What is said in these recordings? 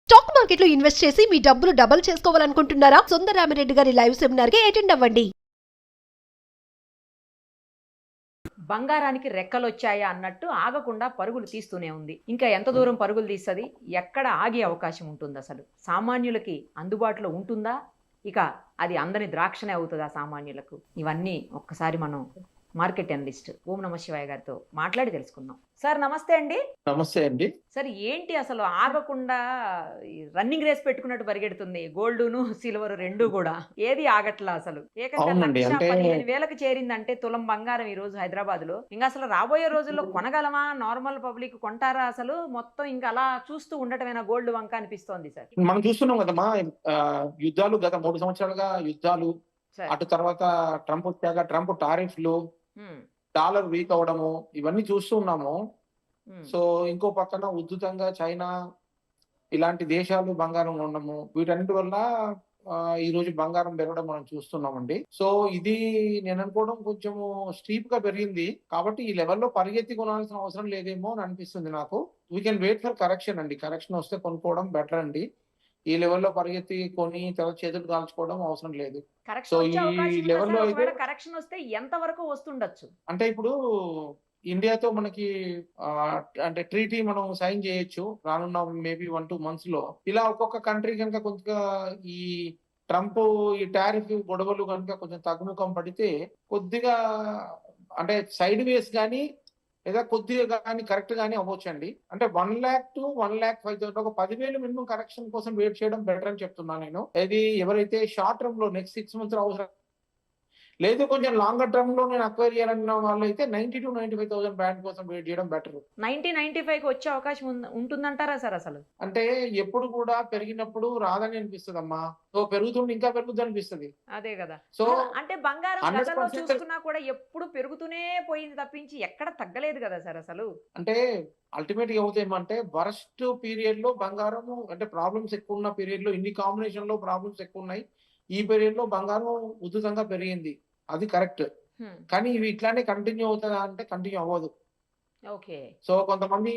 Stock market లో invest చేసి మీ డబ్బులు డబుల్ చేసుకోవాలనుకుంటున్నారా? సుందరరామిరెడ్డి గారి లైవ్ సెమినార్ కి అటెండ్ అవ్వండి. బంగారానికి రెక్కలొచ్చాయా అన్నట్టు ఆగకుండా పరుగులు తీస్తూనే ఉంది. ఇంకా ఎంత దూరం పరుగులు తీస్తుంది? ఎక్కడ ఆగే అవకాశం ఉంటుంది? అసలు సామాన్యులకి అందుబాటులో ఉంటుందా? ఇక అది అందని ద్రాక్షనే అవుతుందా సామాన్యులకు? ఇవన్నీ ఒక్కసారి మనం మార్కెట్ అనలిస్ట్ ఓం నమ శివాయ గారితో మాట్లాడి తెలుసుకుందాం. సార్ నమస్తే అండి. నమస్తే అండి. సార్ ఏంటి అసలు ఆగకుండా రన్నింగ్ రేస్ పెట్టుకున్నట్టు పరిగెడుతుంది గోల్డును సిల్వర్ రెండు కూడా, ఏది ఆగట్లా అసలు? ఏకంగా అవునండి, 1,15,000కి చేరిందంటే తులం బంగారం ఈ రోజు హైదరాబాద్ లో. ఇంకా అసలు రాబోయే రోజుల్లో కొనగలమా? నార్మల్ పబ్లిక్ కొంటారా? అసలు మొత్తం ఇంకా అలా చూస్తూ ఉండటమేనా గోల్డ్ వంక అనిపిస్తోంది సార్. మనం చూస్తున్నాం కదమ్మా, యుద్ధాలు గత 3 సంవత్సరాలుగా యుద్ధాలు, సార్ అటు తర్వాత ట్రంప్ వచ్చాక ట్రంప్ టారిఫ్లు, ఉమ్, డాలర్ వీక్ అవడము, ఇవన్నీ చూస్తూ ఉన్నాము. ఉమ్, సో ఇంకో పక్కన ఉద్ధృతంగా చైనా ఇలాంటి దేశాలు బంగారం ఉండము, వీటన్నిటి వల్ల ఈ రోజు బంగారం పెరగడం మనం చూస్తున్నామండి. సో ఇది నేను అనుకోవడం కొంచెము స్టీప్ గా పెరిగింది, కాబట్టి ఈ లెవెల్లో పరిగెత్తి కొనాల్సిన అవసరం లేదేమో అని అనిపిస్తుంది నాకు. We can wait for correction అండి. కరెక్షన్ వస్తే కొనుక్కోవడం బెటర్ అండి. ఈ లెవెల్లో పరిగెత్తి కొని తర్వాత చేతులు కాల్చుకోవడం అవసరం లేదు. సో కరెక్షన్ వచ్చే ఈ అవకాశం ఉందా లెవెల్లో సార్? అయితే ఒకవేళ కరెక్షన్ వస్తే ఎంత వరకు వస్తుండొచ్చు? అంటే ఇప్పుడు ఇండియాతో మనకి అంటే ట్రీటీ మనం సైన్ చేయొచ్చు రానున్న మేబీ 1-2 months లో. ఇలా ఒక్కొక్క కంట్రీ కనుక కొంచెం ఈ ట్రంప్ ఈ టారిఫ్ గొడవలు కనుక కొంచెం తగ్గుముఖం పడితే కొద్దిగా అంటే సైడ్ వేస్ కానీ లేదా కొద్దిగా కానీ కరెక్ట్ గానీ అవ్వచ్చండి. అంటే 1 lakh to 1,05,000 ఒక 10,000 మినిమం కరెక్షన్ కోసం వెయిట్ చేయడం బెటర్ అని చెప్తున్నాను నేను. ఇది ఎవరైతే షార్ట్ టర్మ్ లో నెక్స్ట్ 6 months అవసరం లేదు, కొంచెం లాంగర్ టర్మ్ లో నేను అక్వైర్ చేయాలన్న వాళ్ళు అయితే 90,000 to 95,000 బ్యాండ్ కోసం వెయిట్ చేయడం బెటర్. 90-95కి వచ్చే అవకాశం ఉంటుందంటారా సార్ అసలు? అంటే ఎప్పుడు కూడా పెరిగినప్పుడు రాదని అనిపిస్తుంది అమ్మా. సో పెరుగుతుంటే ఇంకా పెరుగుతుంది అనిపిస్తుంది. అదే కదా. సో అంటే బంగారం 100% గతంలో చూసుకున్నా కూడా ఎప్పుడు పెరుగుతూనే పోయింది తప్పించి ఎక్కడ తగ్గలేదు కదా సార్ అసలు. అంటే అల్టిమేట్ గా అవుతాయేమంటే వరస్ట్ పీరియడ్ లో బంగారం అంటే ప్రాబ్లమ్స్ ఎక్కువ ఉన్న పీరియడ్ లో ఇన్ని కాంబినేషన్ లో ప్రాబ్లమ్స్ ఎక్కువ ఉన్నాయి. ఈ పీరియడ్ లో బంగారం ఉధృతంగా పెరిగింది, అది కరెక్ట్. కానీ ఇవి ఇట్లానే కంటిన్యూ అవుతుందా అంటే కంటిన్యూ అవ్వదు. ఓకే. సో కొంతమంది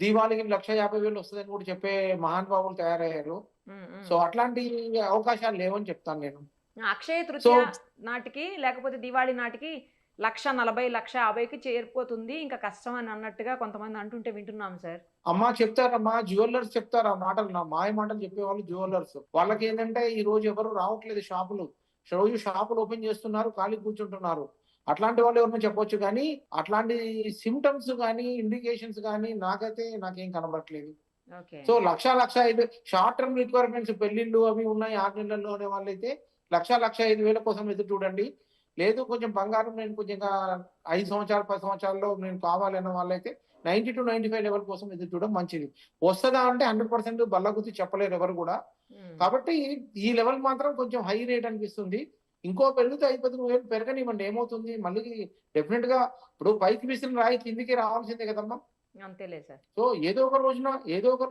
దీవాళికి 1,50,000 వస్తుందని కూడా చెప్పే మహానుభావులు తయారయ్యారు. సో అట్లాంటి అవకాశాలు లేవని చెప్తాను నేను. అక్షయ తృతీయ నాటికి లేకపోతే దివాళీ నాటికి 1,40,000 1,50,000కి చేరిపోతుంది, ఇంకా కష్టం అని అన్నట్టుగా కొంతమంది అంటుంటే వింటున్నాం సార్. అమ్మా చెప్తారమ్మా, జ్యువెలర్స్ చెప్తారు ఆ మాటలు, నా మాయ మాటలు చెప్పేవాళ్ళు జ్యువెలర్స్. వాళ్ళకి ఏంటంటే ఈ రోజు ఎవరు రావట్లేదు షాపులు, రోజు షాపులు ఓపెన్ చేస్తున్నారు, ఖాళీ కూర్చుంటున్నారు. అట్లాంటి వాళ్ళు ఎవరైనా చెప్పొచ్చు, కానీ అట్లాంటి సిమ్టమ్స్ కానీ ఇండికేషన్స్ కానీ నాకేం కనబడట్లేదు. సో 1,05,000 షార్ట్ టర్మ్ రిక్వైర్మెంట్స్, పెళ్లిళ్ళు అవి ఉన్నాయి 6 నెలల్లో అనే వాళ్ళైతే 1,05,000 కోసం ఎదురు చూడండి. లేదు కొంచెం బంగారం నేను కొంచెం 5 సంవత్సరాలు 10 సంవత్సరాల్లో నేను కావాలి అన్న వాళ్ళైతే 90 to 95 లెవెల్ కోసం ఎదురు చూడడం మంచిది. వస్తుందా అంటే 100% బల్లగుద్ది చెప్పలేరు ఎవరు కూడా. కాబట్టి ఈ లెవెల్ మాత్రం కొంచెం హై రేట్ అనిపిస్తుంది. ఇంకో పెరిగితే 5,000 పెరగనివ్వండి, ఏమవుతుంది? మళ్ళీ డెఫినెట్ గా ఇప్పుడు పైకి విసిరిన రాయి కిందికి రావాల్సిందే కదమ్మా. అంతేలే సార్. సో ఏదో ఒక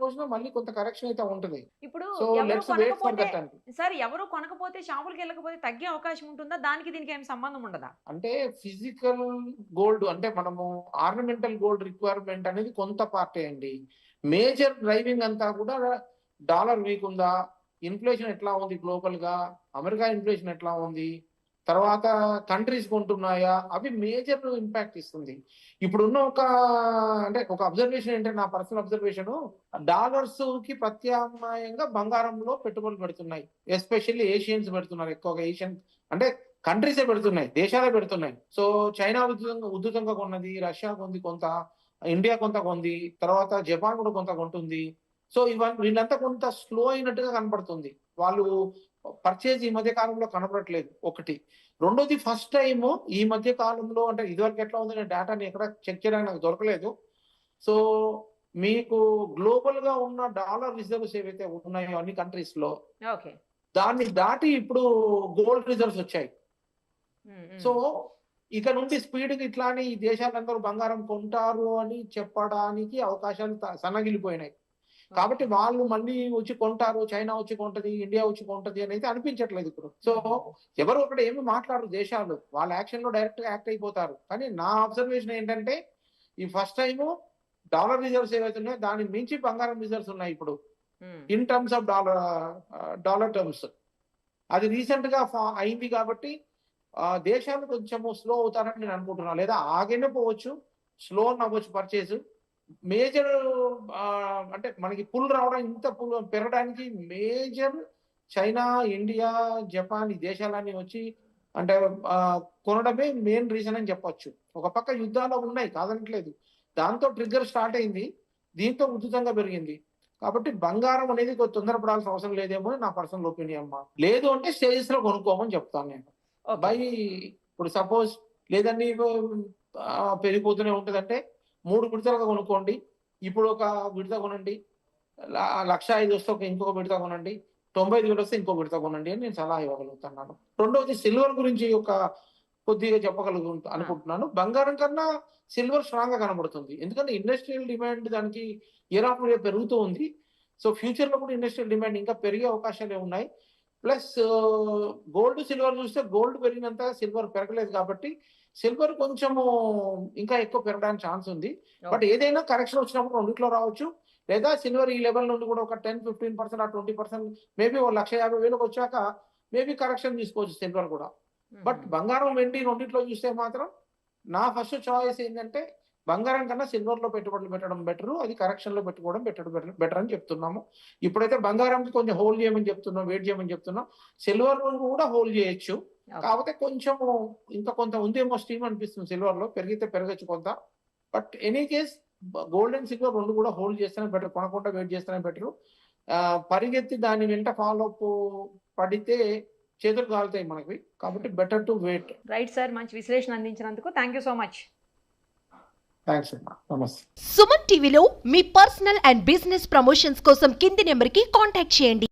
రోజున మళ్ళీ కొంత కరెక్షన్ అయితే ఉంటుంది. ఇప్పుడు so let's wait for that అండి. సార్ ఎవరు కొనకపోతే షాపులకి వెళ్ళకపోతే తగ్గే అవకాశం ఉంటుందా? దానికి దీనికి ఏం సంబంధం ఉండదా? అంటే ఫిజికల్ గోల్డ్ అంటే మనము ఆర్నమెంటల్ గోల్డ్ రిక్వైర్మెంట్ అనేది కొంత పార్టే అండి. మేజర్ డ్రైవింగ్ అంతా కూడా డాలర్ వీక్ ఉందా, ఇన్ఫ్లేషన్ ఎట్లా ఉంది గ్లోబల్ గా, అమెరికా ఇన్ఫ్లేషన్ ఎట్లా ఉంది, తర్వాత కంట్రీస్ కొంటున్నాయా, అవి మేజర్ ఇంపాక్ట్ ఇస్తుంది. ఇప్పుడున్న ఒక అబ్జర్వేషన్ ఏంటంటే, నా పర్సనల్ అబ్జర్వేషన్, డాలర్స్ కి ప్రత్యామ్నాయంగా బంగారంలో పెట్టుబడులు పెడుతున్నాయి. ఎస్పెషల్లీ ఏషియన్స్ పెడుతున్నారు ఎక్కువగా. ఏషియన్ అంటే కంట్రీసే పెడుతున్నాయి, దేశాలే పెడుతున్నాయి. సో చైనా ఉద్ధృతంగా కొన్నది, రష్యా కొంత, ఇండియా కొంత కొంది, తర్వాత జపాన్ కూడా కొంత కొంటుంది. సో వీళ్ళంతా కొంత స్లో అయినట్టుగా కనపడుతుంది. వాళ్ళు పర్చేజ్ ఈ మధ్య కాలంలో కనపడట్లేదు ఒకటి. రెండోది ఫస్ట్ టైం ఈ మధ్య కాలంలో, అంటే ఇదివరకు ఎట్లా ఉందనే డేటాని ఎక్కడ చెక్ చేయడానికి నాకు దొరకలేదు. సో మీకు గ్లోబల్ గా ఉన్న డాలర్ రిజర్వ్స్ ఏవైతే ఉన్నాయో అన్ని కంట్రీస్ లో, దాన్ని దాటి ఇప్పుడు గోల్డ్ రిజర్వ్స్ వచ్చాయి. సో ఇక నుండి స్పీడ్ గా ఇట్లానే ఈ దేశాలందరూ బంగారం కొంటారు అని చెప్పడానికి అవకాశాలు సన్నగిలిపోయినాయి. కాబట్టి వాళ్ళు మళ్ళీ వచ్చి కొంటారు, చైనా వచ్చి కొంటది, ఇండియా వచ్చి కొంటది అనేది అనిపించట్లేదు ఇప్పుడు. సో ఎవరు ఒకటి ఏమి మాట్లాడరు దేశాలు, వాళ్ళ యాక్షన్ లో డైరెక్ట్ గా యాక్ట్ అయిపోతారు. కానీ నా అబ్జర్వేషన్ ఏంటంటే, ఈ ఫస్ట్ టైం డాలర్ రిజర్వ్స్ ఏవైతే ఉన్నాయో దాని మించి బంగారం రిజర్వ్స్ ఉన్నాయి ఇప్పుడు. In terms of dollar terms. అది రీసెంట్ గా అయింది కాబట్టి దేశాలు కొంచెము స్లో అవుతారని నేను అనుకుంటున్నాను, లేదా ఆగేనే పోవచ్చు, స్లో అవ్వచ్చు పర్చేస్. మేజర్ అంటే మనకి పుల్ రావడం, ఇంత పుల్ పెరగడానికి మేజర్ చైనా, ఇండియా, జపాన్, ఈ దేశాలన్నీ వచ్చి అంటే కొనడమే మెయిన్ రీజన్ అని చెప్పొచ్చు. ఒక పక్క యుద్ధాలు ఉన్నాయి కాదనట్లేదు, దాంతో ట్రిగ్గర్ స్టార్ట్ అయింది, దీంతో ఉచితంగా పెరిగింది. కాబట్టి బంగారం అనేది కొంచెం తొందరపడాల్సిన అవసరం లేదేమో నా పర్సనల్ ఒపీనియన్ అమ్మా. లేదు అంటే స్టేజెస్ లో కొనుక్కోమని చెప్తాను నేను. బై ఇప్పుడు సపోజ్ లేదండి పెరిగిపోతూనే ఉంటుందంటే 3 విడతలుగా కొనుక్కోండి. ఇప్పుడు ఒక విడత కొనండి, 1,05,000 వస్తే ఇంకొక విడత కొనండి, 95,000 వస్తే ఇంకో విడత కొనండి అని నేను సలహా ఇవ్వగలుగుతున్నాను. రెండవది సిల్వర్ గురించి కొద్దిగా అనుకుంటున్నాను. బంగారం కన్నా సిల్వర్ స్ట్రాంగ్ గా కనబడుతుంది, ఎందుకంటే ఇండస్ట్రియల్ డిమాండ్ దానికి ఇయర్ ఆఫ్ ఇయర్ పెరుగుతూ ఉంది. సో ఫ్యూచర్ లో కూడా ఇండస్ట్రియల్ డిమాండ్ ఇంకా పెరిగే అవకాశాలే ఉన్నాయి. ప్లస్ గోల్డ్ సిల్వర్ చూస్తే గోల్డ్ పెరిగినంత సిల్వర్ పెరగలేదు కాబట్టి సిల్వర్ కొంచెము ఇంకా ఎక్కువ పెరగడానికి ఛాన్స్ ఉంది. బట్ ఏదైనా కరెక్షన్ వచ్చినప్పుడు రెండిట్లో రావచ్చు, లేదా సిల్వర్ ఈ లెవెల్ నుండి కూడా ఒక 10-15% 20% మేబీ 1,50,000 వచ్చాక మేబీ కరెక్షన్ తీసుకోవచ్చు సిల్వర్ కూడా. బట్ బంగారం, వెండి రెండిట్లో చూస్తే మాత్రం నా ఫస్ట్ చాయిస్ ఏంటంటే బంగారం కన్నా సిల్వర్ లో పెట్టుబడులు పెట్టడం బెటర్, అది కరెక్షన్ లో పెట్టుకోవడం బెటర్ అని చెప్తున్నాము. ఇప్పుడైతే బంగారంకి కొంచెం హోల్డ్ చేయమని చెప్తున్నాం, వెయిట్ చేయమని చెప్తున్నాం. సిల్వర్ కూడా హోల్డ్ చేయొచ్చు, కాకపోతే కొంచెం ఇంకా కొంత ఉందేమో స్టీమ్ అనిపిస్తుంది సిల్వర్ లో, పెరిగితే పెరగచ్చు కొంత. But any case gold and silver రెండు కూడా హోల్డ్ చేస్తేనే బెటర్, కొనకుండా వెయిట్ చేస్తేనే బెటర్. పరిగెత్తి దాని వెంట ఫాలో అప్ పడితే చేతులు కాలుతాయి మనకి, కాబట్టి better to wait. Right sir, మంచి విశ్లేషణ అందించినందుకు thank you so much. Thanks అమ్మా, నమస్తే. సుమన్ టీవీలో మీ పర్సనల్ అండ్ బిజినెస్ ప్రమోషన్స్ కోసం కింది నెంబర్కి కాంటాక్ట్ చేయండి.